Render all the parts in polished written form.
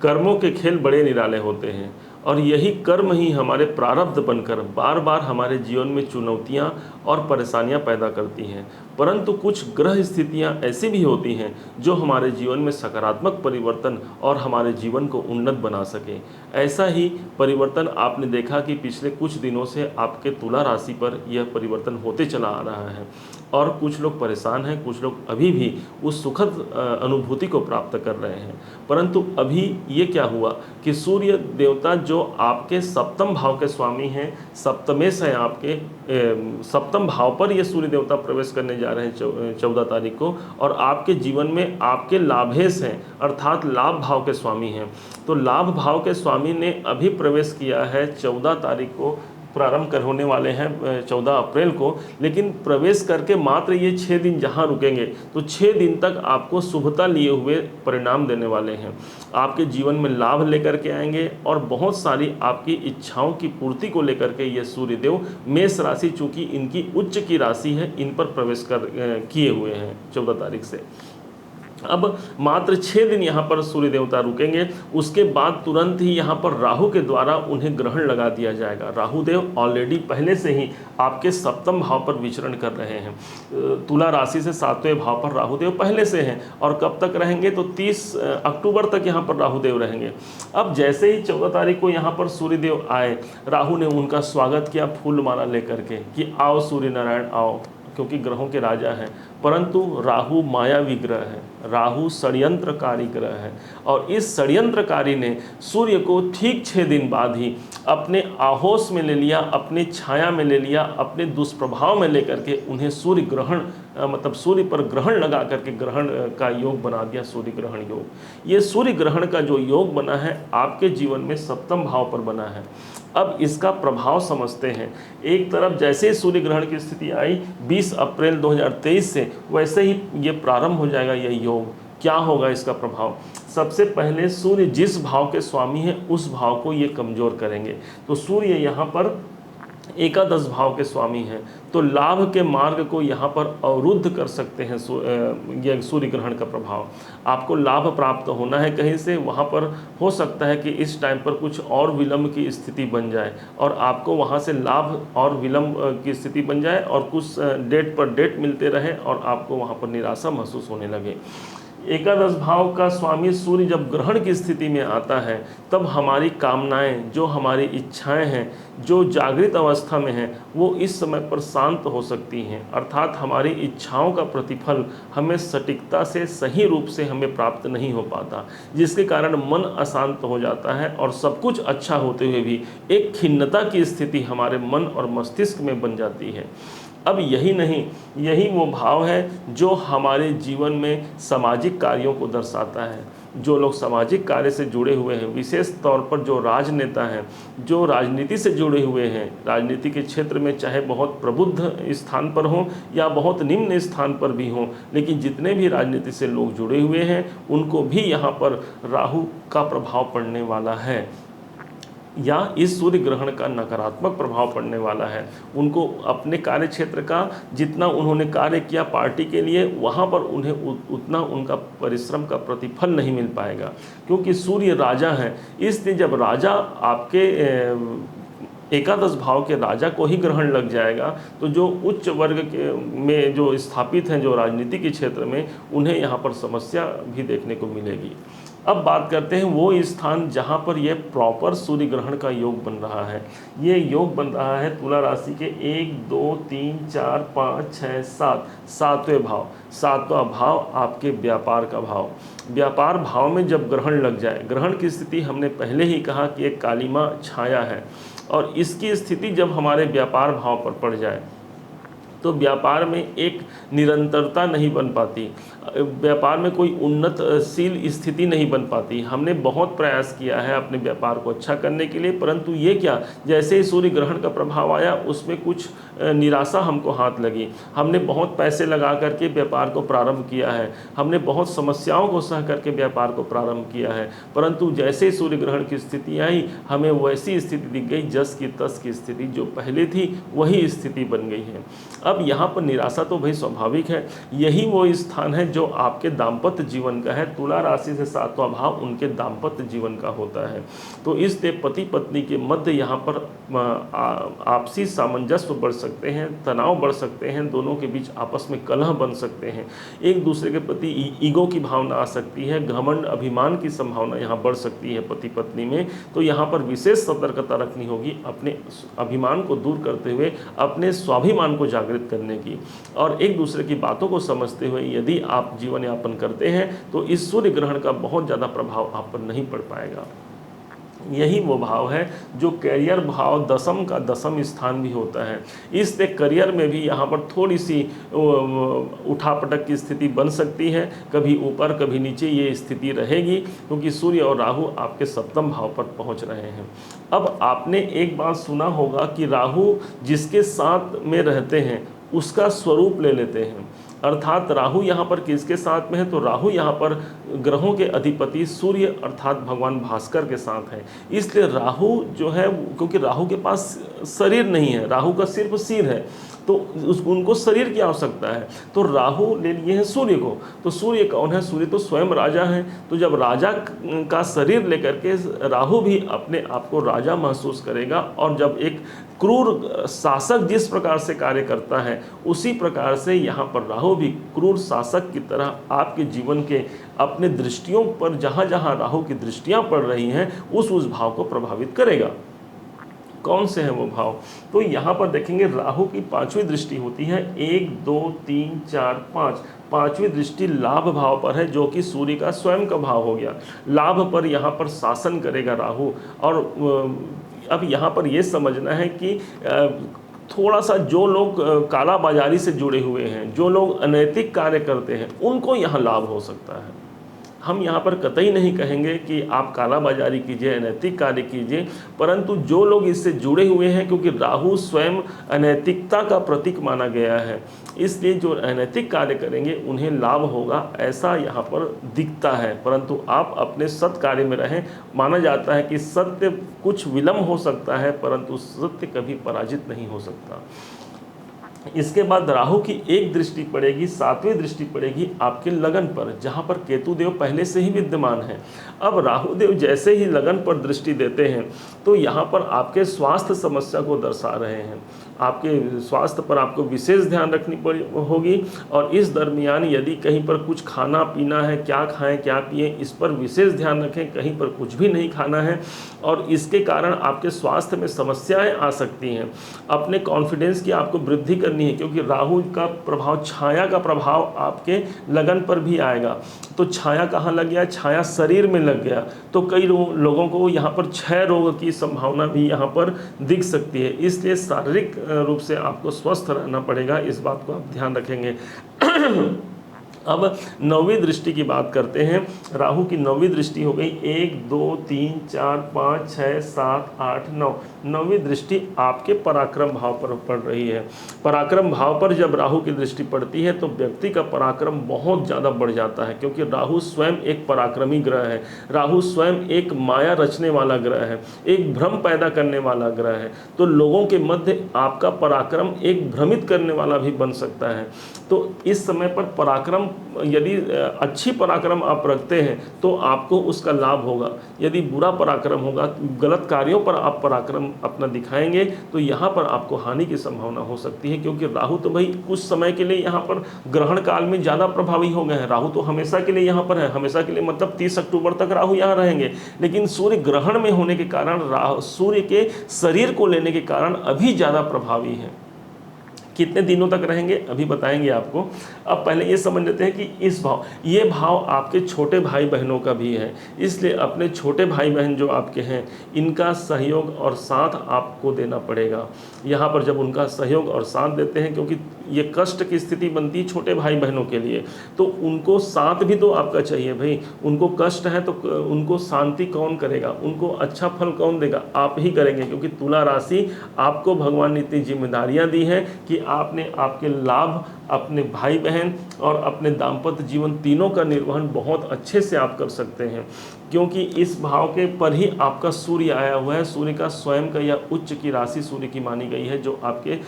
कर्मों के खेल बड़े निराले होते हैं और यही कर्म ही हमारे प्रारब्ध बनकर बार बार हमारे जीवन में चुनौतियां और परेशानियां पैदा करती हैं। परंतु कुछ ग्रह स्थितियां ऐसी भी होती हैं जो हमारे जीवन में सकारात्मक परिवर्तन और हमारे जीवन को उन्नत बना सके। ऐसा ही परिवर्तन आपने देखा कि पिछले कुछ दिनों से आपके तुला राशि पर यह परिवर्तन होते चला आ रहा है और कुछ लोग परेशान हैं, कुछ लोग अभी भी उस सुखद अनुभूति को प्राप्त कर रहे हैं। परंतु अभी ये क्या हुआ कि सूर्य देवता जो आपके सप्तम भाव के स्वामी हैं, सप्तमेश हैं आपके, सप्तम भाव पर ये सूर्य देवता प्रवेश करने जा रहे हैं 14 तारीख को, और आपके जीवन में आपके लाभेश हैं अर्थात लाभ भाव के स्वामी हैं। तो लाभ भाव के स्वामी ने अभी प्रवेश किया है 14 तारीख को, प्रारंभ कर होने वाले हैं 14 अप्रैल को, लेकिन प्रवेश करके मात्र ये 6 दिन जहाँ रुकेंगे तो 6 दिन तक आपको शुभता लिए हुए परिणाम देने वाले हैं। आपके जीवन में लाभ लेकर के आएंगे और बहुत सारी आपकी इच्छाओं की पूर्ति को लेकर के ये सूर्यदेव मेष राशि, चूँकि इनकी उच्च की राशि है, इन पर प्रवेश किए हुए हैं 14 तारीख से। अब मात्र 6 दिन यहाँ पर सूर्य देवता रुकेंगे, उसके बाद तुरंत ही यहाँ पर राहु के द्वारा उन्हें ग्रहण लगा दिया जाएगा। राहु देव ऑलरेडी पहले से ही आपके सप्तम भाव पर विचरण कर रहे हैं, तुला राशि से 7वें भाव पर राहु देव पहले से हैं और कब तक रहेंगे तो 30 अक्टूबर तक यहाँ पर राहु देव रहेंगे। अब जैसे ही 14 तारीख को यहाँ पर सूर्य देव आए, राहु ने उनका स्वागत किया फूल माला लेकर के कि आओ सूर्य नारायण आओ, क्योंकि ग्रहों के राजा हैं। परंतु राहु मायावी ग्रह है, राहु षड्यंत्रकारी ग्रह है और इस षड्यंत्रकारी ने सूर्य को ठीक 6 दिन बाद ही अपने आहोश में ले लिया, अपने छाया में ले लिया, अपने दुष्प्रभाव में लेकर के उन्हें सूर्य ग्रहण मतलब सूर्य पर ग्रहण लगा करके ग्रहण का योग बना दिया, सूर्य ग्रहण योग। ये सूर्य ग्रहण का जो योग बना है आपके जीवन में सप्तम भाव पर बना है। अब इसका प्रभाव समझते हैं। एक तरफ जैसे ही सूर्य ग्रहण की स्थिति आई 20 अप्रैल 2023 से, वैसे ही ये प्रारंभ हो जाएगा यह योग। क्या होगा इसका प्रभाव? सबसे पहले सूर्य जिस भाव के स्वामी है उस भाव को ये कमज़ोर करेंगे। तो सूर्य यहाँ पर एकादश भाव के स्वामी हैं, तो लाभ के मार्ग को यहाँ पर अवरुद्ध कर सकते हैं। यह सूर्य ग्रहण का प्रभाव, आपको लाभ प्राप्त होना है कहीं से, वहाँ पर हो सकता है कि इस टाइम पर कुछ और विलंब की स्थिति बन जाए और आपको वहाँ से लाभ और विलंब की स्थिति बन जाए और कुछ डेट पर डेट मिलते रहे और आपको वहाँ पर निराशा महसूस होने लगे। एकादश भाव का स्वामी सूर्य जब ग्रहण की स्थिति में आता है तब हमारी कामनाएं, जो हमारी इच्छाएं हैं, जो जागृत अवस्था में हैं, वो इस समय पर शांत हो सकती हैं। अर्थात हमारी इच्छाओं का प्रतिफल हमें सटीकता से सही रूप से हमें प्राप्त नहीं हो पाता, जिसके कारण मन अशांत हो जाता है और सब कुछ अच्छा होते हुए भी एक खिन्नता की स्थिति हमारे मन और मस्तिष्क में बन जाती है। अब यही नहीं, यही वो भाव है जो हमारे जीवन में सामाजिक कार्यों को दर्शाता है। जो लोग सामाजिक कार्य से जुड़े हुए हैं, विशेष तौर पर जो राजनेता हैं, जो राजनीति से जुड़े हुए हैं, राजनीति के क्षेत्र में चाहे बहुत प्रबुद्ध स्थान पर हों या बहुत निम्न स्थान पर भी हों, लेकिन जितने भी राजनीति से लोग जुड़े हुए हैं उनको भी यहाँ पर राहु का प्रभाव पड़ने वाला है या इस सूर्य ग्रहण का नकारात्मक प्रभाव पड़ने वाला है। उनको अपने कार्य क्षेत्र का जितना उन्होंने कार्य किया पार्टी के लिए, वहाँ पर उन्हें उतना उनका परिश्रम का प्रतिफल नहीं मिल पाएगा, क्योंकि सूर्य राजा हैं। इसलिए जब राजा आपके एकादश भाव के राजा को ही ग्रहण लग जाएगा तो जो उच्च वर्ग के में जो स्थापित हैं, जो राजनीति के क्षेत्र में, उन्हें यहाँ पर समस्या भी देखने को मिलेगी। अब बात करते हैं वो स्थान जहाँ पर यह प्रॉपर सूर्य ग्रहण का योग बन रहा है। ये योग बन रहा है तुला राशि के 1, 2, 3, 4, 5, 6, 7 7वें भाव। 7वां भाव आपके व्यापार का भाव। व्यापार भाव में जब ग्रहण लग जाए, ग्रहण की स्थिति हमने पहले ही कहा कि एक कालिमा छाया है, और इसकी स्थिति जब हमारे व्यापार भाव पर पड़ जाए तो व्यापार में एक निरंतरता नहीं बन पाती, व्यापार में कोई उन्नतशील स्थिति नहीं बन पाती। हमने बहुत प्रयास किया है अपने व्यापार को अच्छा करने के लिए, परंतु ये क्या, जैसे ही सूर्य ग्रहण का प्रभाव आया उसमें कुछ निराशा हमको हाथ लगी। हमने बहुत पैसे लगा करके व्यापार को प्रारंभ किया है, हमने बहुत समस्याओं को सह करके व्यापार को प्रारंभ किया है, परंतु जैसे ही सूर्य ग्रहण की स्थिति आई हमें वैसी स्थिति दिख गई, जस की तस की स्थिति जो पहले थी वही स्थिति बन गई है। अब यहाँ पर निराशा तो भाई स्वाभाविक है, यही वो स्थान है जो आपके दाम्पत्य जीवन का है। तुला राशि से 7वां भाव उनके दाम्पत्य जीवन का होता है। तो इसलिए पति पत्नी के मध्य यहाँ पर आपसी सामंजस्य बढ़ सकते हैं, तनाव बढ़ सकते हैं, दोनों के बीच आपस में कलह बन सकते हैं, एक दूसरे के प्रति ईगो की भावना आ सकती है, घमंड अभिमान की संभावना यहाँ बढ़ सकती है पति पत्नी में। तो यहाँ पर विशेष सतर्कता रखनी होगी अपने अभिमान को दूर करते हुए, अपने स्वाभिमान को जागृत करने की, और एक दूसरे की बातों को समझते हुए यदि आप जीवन यापन करते हैं तो इस सूर्य ग्रहण का बहुत ज़्यादा प्रभाव आप पर नहीं पड़ पाएगा। यही वो भाव है जो करियर भाव दशम का दशम स्थान भी होता है। इससे करियर में भी यहाँ पर थोड़ी सी उठापटक की स्थिति बन सकती है, कभी ऊपर कभी नीचे ये स्थिति रहेगी, क्योंकि सूर्य और राहु आपके 7वें भाव पर पहुँच रहे हैं। अब आपने एक बात सुना होगा कि राहु जिसके साथ में रहते हैं उसका स्वरूप ले लेते हैं, अर्थात राहु यहाँ पर किसके साथ में है, तो राहु यहाँ पर ग्रहों के अधिपति सूर्य अर्थात भगवान भास्कर के साथ है। इसलिए राहु जो है, क्योंकि राहु के पास शरीर नहीं है, राहु का सिर्फ सिर है, तो उनको शरीर की आवश्यकता है, तो राहु ले लिए हैं सूर्य को। तो सूर्य कौन है, सूर्य तो स्वयं राजा है। तो जब राजा का शरीर लेकर के राहु भी अपने आप को राजा महसूस करेगा, और जब एक क्रूर शासक जिस प्रकार से कार्य करता है उसी प्रकार से यहाँ पर राहु भी क्रूर शासक की तरह आपके जीवन के अपने दृष्टियों पर जहाँ जहाँ राहु की दृष्टियाँ पड़ रही हैं उस भाव को प्रभावित करेगा। कौन से हैं वो भाव, तो यहाँ पर देखेंगे राहु की 5वीं दृष्टि होती है, 1 2 3 4 5, 5वीं दृष्टि लाभ भाव पर है, जो कि सूर्य का स्वयं का भाव हो गया। लाभ पर यहाँ पर शासन करेगा राहु। और अब यहाँ पर ये समझना है कि थोड़ा सा जो लोग काला बाजारी से जुड़े हुए हैं, जो लोग अनैतिक कार्य करते हैं, उनको यहाँ लाभ हो सकता है। हम यहाँ पर कतई नहीं कहेंगे कि आप कालाबाजारी कीजिए, अनैतिक कार्य कीजिए, परंतु जो लोग इससे जुड़े हुए हैं, क्योंकि राहु स्वयं अनैतिकता का प्रतीक माना गया है, इसलिए जो अनैतिक कार्य करेंगे उन्हें लाभ होगा, ऐसा यहाँ पर दिखता है। परंतु आप अपने सत्य कार्य में रहें। माना जाता है कि सत्य कुछ विलंब हो सकता है, परंतु सत्य कभी पराजित नहीं हो सकता। इसके बाद राहु की एक दृष्टि पड़ेगी, 7वीं दृष्टि पड़ेगी आपके लगन पर, जहाँ पर केतु देव पहले से ही विद्यमान है। अब राहु देव जैसे ही लगन पर दृष्टि देते हैं तो यहाँ पर आपके स्वास्थ्य समस्या को दर्शा रहे हैं। आपके स्वास्थ्य पर आपको विशेष ध्यान रखनी होगी, और इस दरमियान यदि कहीं पर कुछ खाना पीना है, क्या खाएं क्या पिएं, इस पर विशेष ध्यान रखें। कहीं पर कुछ भी नहीं खाना है, और इसके कारण आपके स्वास्थ्य में समस्याएं आ सकती हैं। अपने कॉन्फिडेंस की आपको वृद्धि करनी है, क्योंकि राहु का प्रभाव, छाया का प्रभाव आपके लगन पर भी आएगा। तो छाया कहाँ लग गया, छाया शरीर में लग गया, तो कई लोगों को यहाँ पर क्षय रोग की संभावना भी यहाँ पर दिख सकती है। इसलिए शारीरिक रूप से आपको स्वस्थ रहना पड़ेगा, इस बात को आप ध्यान रखेंगे। अब 9वीं दृष्टि की बात करते हैं। राहु की 9वीं दृष्टि हो गई, 1 2 3 4 5 6 7 8 9। 9वीं दृष्टि आपके पराक्रम भाव पर पड़ रही है। पराक्रम भाव पर जब राहु की दृष्टि पड़ती है तो व्यक्ति का पराक्रम बहुत ज़्यादा बढ़ जाता है, क्योंकि राहु स्वयं एक पराक्रमी ग्रह है। राहु स्वयं एक माया रचने वाला ग्रह है, एक भ्रम पैदा करने वाला ग्रह है। तो लोगों के मध्य आपका पराक्रम एक भ्रमित करने वाला भी बन सकता है। तो इस समय पर पराक्रम, यदि अच्छी पराक्रम आप रखते हैं तो आपको उसका लाभ होगा। यदि बुरा पराक्रम होगा, गलत कार्यों पर आप पराक्रम अपना दिखाएंगे, तो यहाँ पर आपको हानि की संभावना हो सकती है। क्योंकि राहु तो भाई कुछ समय के लिए यहाँ पर ग्रहण काल में ज़्यादा प्रभावी हो गए हैं। राहु तो हमेशा के लिए यहाँ पर है, हमेशा के लिए मतलब 30 अक्टूबर तक राहु यहाँ रहेंगे। लेकिन सूर्य ग्रहण में होने के कारण, सूर्य के शरीर को लेने के कारण अभी ज़्यादा प्रभावी है। कितने दिनों तक रहेंगे अभी बताएंगे आपको। अब पहले ये समझ लेते हैं कि इस भाव, ये भाव आपके छोटे भाई बहनों का भी है। इसलिए अपने छोटे भाई बहन जो आपके हैं, इनका सहयोग और साथ आपको देना पड़ेगा। यहाँ पर जब उनका सहयोग और साथ देते हैं, क्योंकि ये कष्ट की स्थिति बनती है छोटे भाई बहनों के लिए, तो उनको साथ भी तो आपका चाहिए भाई। उनको कष्ट है तो उनको शांति कौन करेगा, उनको अच्छा फल कौन देगा, आप ही करेंगे। क्योंकि तुला राशि आपको भगवान ने इतनी जिम्मेदारियाँ दी हैं कि आपने आपके लाभ, अपने भाई बहन और अपने दाम्पत्य जीवन तीनों का निर्वहन बहुत अच्छे से आप कर सकते हैं। क्योंकि इस भाव के पर ही आपका सूर्य आया हुआ है। सूर्य का स्वयं का या उच्च की राशि सूर्य की मानी गई है, जो आपके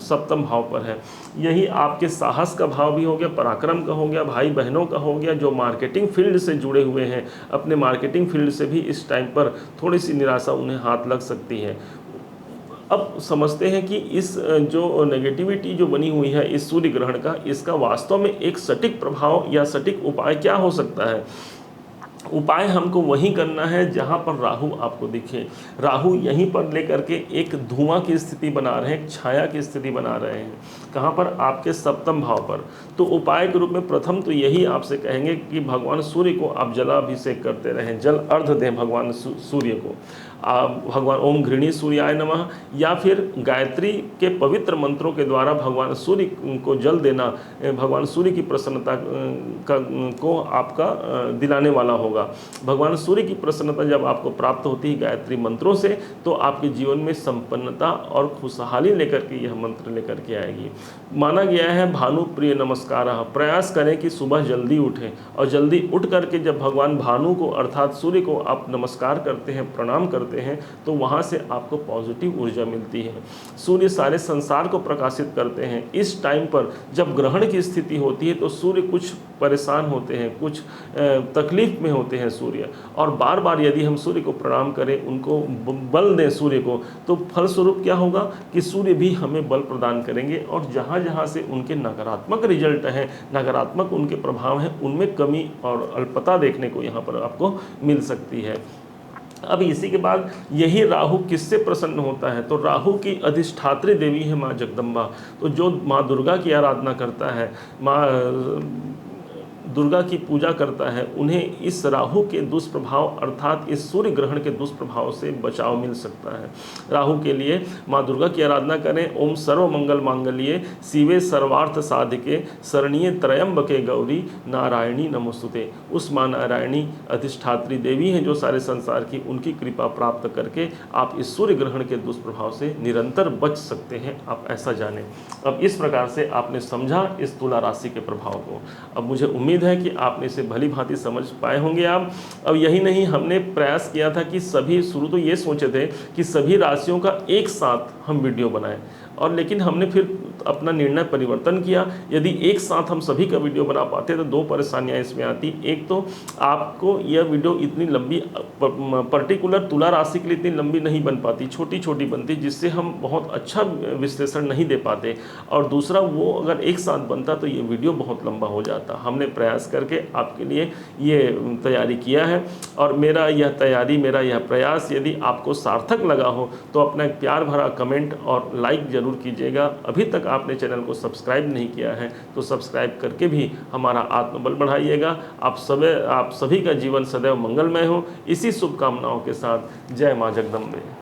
सप्तम भाव पर है। यही आपके साहस का भाव भी हो गया, पराक्रम का हो गया, भाई बहनों का हो गया। जो मार्केटिंग फील्ड से जुड़े हुए हैं, अपने मार्केटिंग फील्ड से भी इस टाइम पर थोड़ी सी निराशा उन्हें हाथ लग सकती है। अब समझते हैं कि इस जो नेगेटिविटी जो बनी हुई है इस सूर्य ग्रहण का, इसका वास्तव में एक सटीक प्रभाव या सटीक उपाय क्या हो सकता है। उपाय हमको वही करना है जहाँ पर राहु आपको दिखे। राहु यहीं पर लेकर के एक धुआं की स्थिति बना रहे हैं, एक छाया की स्थिति बना रहे हैं। कहाँ पर? आपके सप्तम भाव पर। तो उपाय के रूप में प्रथम तो यही आपसे कहेंगे कि भगवान सूर्य को आप जलाभिषेक करते रहें, जल अर्घ दें भगवान सूर्य को। भगवान ओम घृणी सूर्याय नमः, या फिर गायत्री के पवित्र मंत्रों के द्वारा भगवान सूर्य को जल देना भगवान सूर्य की प्रसन्नता को आपका दिलाने वाला होगा। भगवान सूर्य की प्रसन्नता जब आपको प्राप्त होती है गायत्री मंत्रों से, तो आपके जीवन में संपन्नता और खुशहाली लेकर के यह मंत्र लेकर के आएगी। माना गया है भानु प्रिय नमस्कार, प्रयास करें कि सुबह जल्दी उठें, और जल्दी उठ करके जब भगवान भानु को अर्थात सूर्य को आप नमस्कार करते हैं, प्रणाम करते हैं, तो वहाँ से आपको पॉजिटिव ऊर्जा मिलती है। सूर्य सारे संसार को प्रकाशित करते हैं। इस टाइम पर जब ग्रहण की स्थिति होती है तो सूर्य कुछ परेशान होते हैं, कुछ तकलीफ में होते हैं सूर्य, और बार बार यदि हम सूर्य को प्रणाम करें, उनको बल दें सूर्य को, तो फलस्वरूप क्या होगा कि सूर्य भी हमें बल प्रदान करेंगे, और जहाँ जहाँ से उनके नकारात्मक रिजल्ट हैं, नकारात्मक उनके प्रभाव हैं, उनमें कमी और अल्पता देखने को यहाँ पर आपको मिल सकती है। अब इसी के बाद यही राहु किससे प्रसन्न होता है? तो राहु की अधिष्ठात्री देवी है माँ जगदम्बा। तो जो माँ दुर्गा की आराधना करता है, माँ दुर्गा की पूजा करता है, उन्हें इस राहु के दुष्प्रभाव अर्थात इस सूर्य ग्रहण के दुष्प्रभाव से बचाव मिल सकता है। राहु के लिए माँ दुर्गा की आराधना करें। ओम सर्व मंगल मांगल्ये शिवे सर्वार्थ साधिके शरणीय त्रयंबके गौरी नारायणी नमोस्तुते। उस माँ नारायणी अधिष्ठात्री देवी हैं जो सारे संसार की, उनकी कृपा प्राप्त करके आप इस सूर्य ग्रहण के दुष्प्रभाव से निरंतर बच सकते हैं, आप ऐसा जानें। अब इस प्रकार से आपने समझा इस तुला राशि के प्रभाव को। अब मुझे उम्मीद है कि आपने इसे भली भांति समझ पाए होंगे आप। अब यही नहीं, हमने प्रयास किया था कि सभी, शुरू तो ये सोचे थे कि सभी राशियों का एक साथ हम वीडियो बनाएं, और लेकिन हमने फिर अपना निर्णय परिवर्तन किया। यदि एक साथ हम सभी का वीडियो बना पाते तो दो परेशानियां इसमें आती। एक तो आपको यह वीडियो इतनी लंबी पर्टिकुलर तुला राशि के लिए इतनी लंबी नहीं बन पाती, छोटी छोटी बनती, जिससे हम बहुत अच्छा विश्लेषण नहीं दे पाते। और दूसरा, वो अगर एक साथ बनता तो ये वीडियो बहुत लंबा हो जाता। हमने प्रयास करके आपके लिए ये तैयारी किया है, और मेरा यह तैयारी, मेरा यह प्रयास यदि आपको सार्थक लगा हो तो अपना एक प्यार भरा कमेंट और लाइक जरूर कीजिएगा। अभी तक आपने चैनल को सब्सक्राइब नहीं किया है तो सब्सक्राइब करके भी हमारा आत्मबल बढ़ाइएगा। आप सभी का जीवन सदैव मंगलमय हो, इसी शुभकामनाओं के साथ जय माँ जगदम्बे।